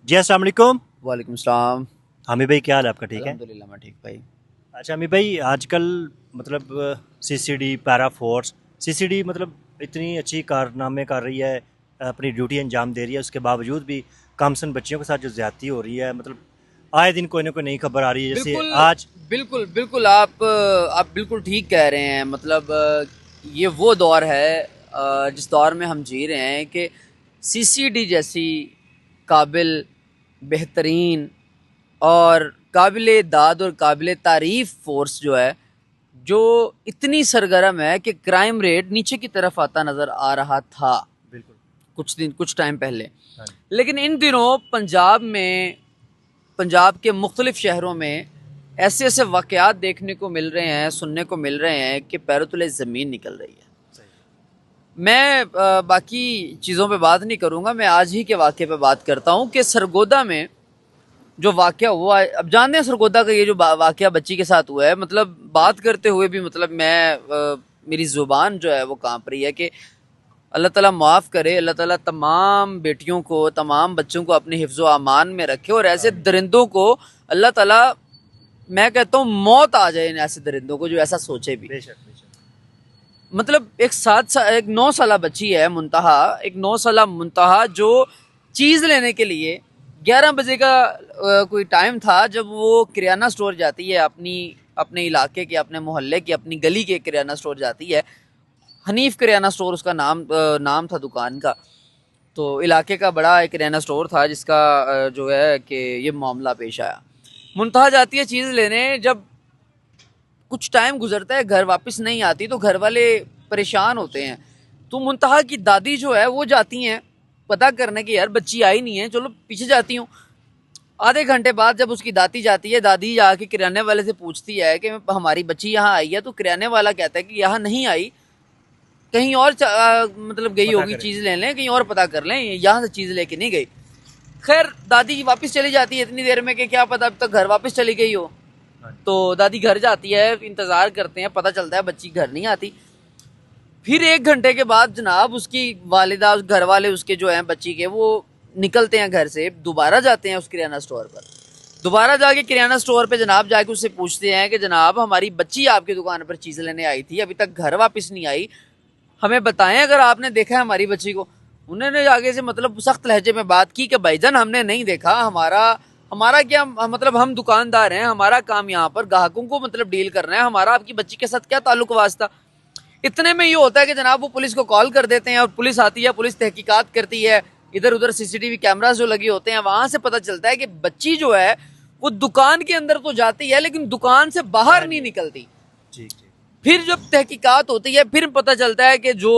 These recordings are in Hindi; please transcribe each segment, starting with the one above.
जी अस्सलाम वालेकुम। वालेकुम सलाम। हामी भाई क्या हाल है आपका, ठीक है? अल्हम्दुलिल्लाह मैं ठीक भाई। अच्छा हामी भाई, आजकल मतलब सीसीडी पैरा फोर्स, सीसीडी मतलब इतनी अच्छी कारनामे कर रही है, अपनी ड्यूटी अंजाम दे रही है, उसके बावजूद भी कमसन बच्चियों के साथ जो ज्यादती हो रही है, मतलब आए दिन कोई ना कोई नई खबर आ रही है। जैसे बिल्कुल आज बिल्कुल बिल्कुल आप बिल्कुल ठीक कह रहे हैं। मतलब ये वो दौर है जिस दौर में हम जी रहे हैं कि सीसीडी जैसी काबिल, बेहतरीन और काबिल दाद और काबिल तारीफ फोर्स जो है, जो इतनी सरगर्म है कि क्राइम रेट नीचे की तरफ आता नज़र आ रहा था बिल्कुल। कुछ टाइम पहले। हाँ जी। लेकिन इन दिनों पंजाब के मुख्तलिफ शहरों में ऐसे ऐसे वाक़यात देखने को मिल रहे हैं, सुनने को मिल रहे हैं कि पैरों तले ज़मीन निकल रही है। सही। मैं बाकी चीज़ों पे बात नहीं करूँगा, मैं आज ही के वाक़े पे बात करता हूँ कि सरगोदा में जो वाक़या हुआ है। अब जानते हैं सरगोदा का ये जो वाक़या बच्ची के साथ हुआ है, मतलब बात करते हुए भी मतलब मेरी ज़ुबान जो है वो काँप रही है कि अल्लाह ताला माफ़ करे, अल्लाह ताला तमाम बेटियों को, तमाम बच्चों को अपने हिफ्ज़ व अमान में रखे और ऐसे आमीन। दरिंदों को अल्लाह ताला, मैं कहता हूँ मौत आ जाए इन ऐसे दरिंदों को जो ऐसा सोचे भी। बेशक बेशक। मतलब एक 9 साला बच्ची है मुंतहा, एक 9 साला मुंतहा जो चीज़ लेने के लिए 11 बजे का कोई टाइम था जब वो किराना स्टोर जाती है, अपने इलाके के, अपने मोहल्ले के, अपनी गली के किराना स्टोर जाती है। हनीफ किराना स्टोर उसका नाम था दुकान का। तो इलाके का बड़ा एक किराना स्टोर था जिसका जो है कि ये मामला पेश आया। मुंतहा जाती है चीज़ लेने, जब कुछ टाइम गुजरता है घर वापस नहीं आती तो घर वाले परेशान होते हैं। तो मुंतहा की दादी जो है वो जाती हैं पता करने की, यार बच्ची आई नहीं है, चलो पीछे जाती हूँ। आधे घंटे बाद जब उसकी दादी जाती है, दादी जाके किराने वाले से पूछती है कि हमारी बच्ची यहाँ आई है, तो किराने वाला कहता है कि यहाँ नहीं आई, कहीं और मतलब गई पता होगी करें। चीज़ लेने, कहीं और पता कर लें, यहाँ से चीज़ लेके नहीं गई। खैर दादी वापस चली जाती है इतनी देर में कि क्या पता अब तक घर वापस चली गई हो। हाँ जी। तो दादी घर जाती है, इंतज़ार करते हैं, पता चलता है बच्ची घर नहीं आती। फिर 1 घंटे के बाद जनाब उसकी वालिदा, घर वाले उसके जो हैं बच्ची के, वो निकलते हैं घर से, दोबारा जाते हैं उस किराना स्टोर पर। दोबारा जाके किराना स्टोर पे जनाब जाके उससे पूछते हैं कि जनाब हमारी बच्ची आपकी दुकान पर चीज़ लेने आई थी, अभी तक घर वापस नहीं आई, हमें बताएं अगर आपने देखा है हमारी बच्ची को। उन्होंने आगे से मतलब सख्त लहजे में बात की कि भाईजान हमने नहीं देखा, हमारा हमारा क्या मतलब, हम दुकानदार हैं, हमारा काम यहाँ पर ग्राहकों को मतलब डील करना है, हमारा आपकी बच्ची के साथ क्या ताल्लुक वास्ता। इतने में ये होता है कि जनाब वो पुलिस को कॉल कर देते हैं और पुलिस आती है, पुलिस तहकीकात करती है। इधर उधर सीसीटीवी कैमरास जो लगे होते हैं वहां से पता चलता है कि बच्ची जो है वो दुकान के अंदर तो जाती है लेकिन दुकान से बाहर नहीं निकलती। ठीक ठीक। फिर जब तहकीकात होती है फिर पता चलता है कि जो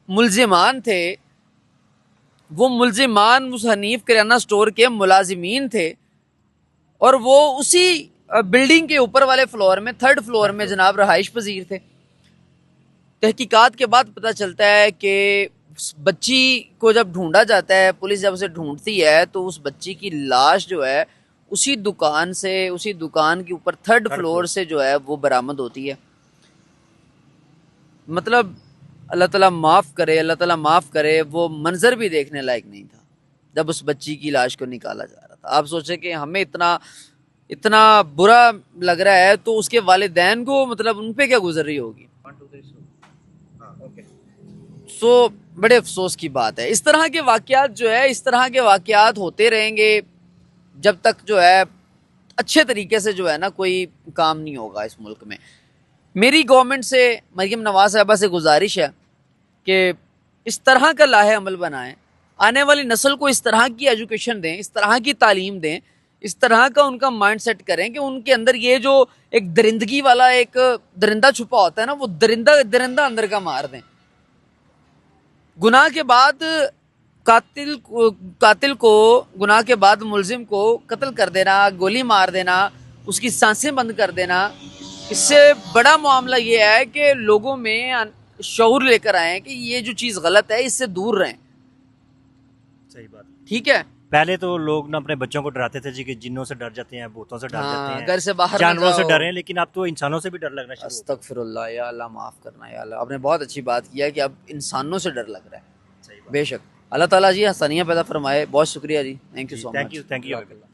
मुलजिमान थे वो मुलजिमान उस हनीफ किराना स्टोर के मुलाजिमीन थे, और वो उसी बिल्डिंग के ऊपर वाले फ्लोर में, थर्ड फ्लोर थर्ड में फ्लोर। जनाब रहाइश पजीर थे। तहकीकात के बाद पता चलता है कि उस बच्ची को जब ढूंढा जाता है, पुलिस जब उसे ढूंढती है, तो उस बच्ची की लाश जो है उसी दुकान के ऊपर थर्ड थर्ड फ्लोर फ्लोर। से जो है वो बरामद होती है। मतलब अल्लाह ताला माफ़ करे, अल्लाह ताला माफ़ करे, वो मंजर भी देखने लायक नहीं था जब उस बच्ची की लाश को निकाला जा रहा था। आप सोचे कि हमें इतना इतना बुरा लग रहा है तो उसके वालिदैन को मतलब उन पे क्या गुजर रही होगी। 1 2 3 हाँ ओके। सो बड़े अफसोस की बात है। इस तरह के वाकयात जो है, इस तरह के वाकयात होते रहेंगे जब तक जो है अच्छे तरीके से जो है ना कोई काम नहीं होगा इस मुल्क में। मेरी गवर्नमेंट से, मरीम नवाज साहबा से गुजारिश है कि इस तरह का लाहे अमल बनाएं, आने वाली नस्ल को इस तरह की एजुकेशन दें, इस तरह की तालीम दें, इस तरह का उनका माइंड सेट करें कि उनके अंदर ये जो एक दरिंदगी वाला एक दरिंदा छुपा होता है ना, वो दरिंदा दरिंदा अंदर का मार दें। गुनाह के बाद कातिल को गुनाह के बाद मुलजिम को कत्ल कर देना, गोली मार देना, उसकी सांसें बंद कर देना, इससे बड़ा मामला ये है कि लोगों में शऊर लेकर आए कि ये जो चीज़ गलत है इससे दूर रहें। सही बात। ठीक है। पहले तो लोग ना अपने बच्चों को डराते थे जी कि जिन्नों से डर जाते हैं, भूतों से डर जाते हाँ, हैं, घर से बाहर ना जानवरों से जाओ। डरे, लेकिन अब तो इंसानों से भी डर लगना शुरू हो गया। अस्तगफिरुल्लाह, या अल्लाह माफ़ करना, या अल्लाह। आपने बहुत अच्छी बात किया कि अब इंसानों से डर लग रहा है। सही बात। बेशक। अल्लाह ताला जी आसानियाँ पैदा फरमाए। बहुत शुक्रिया जी, thank you so much. Thank you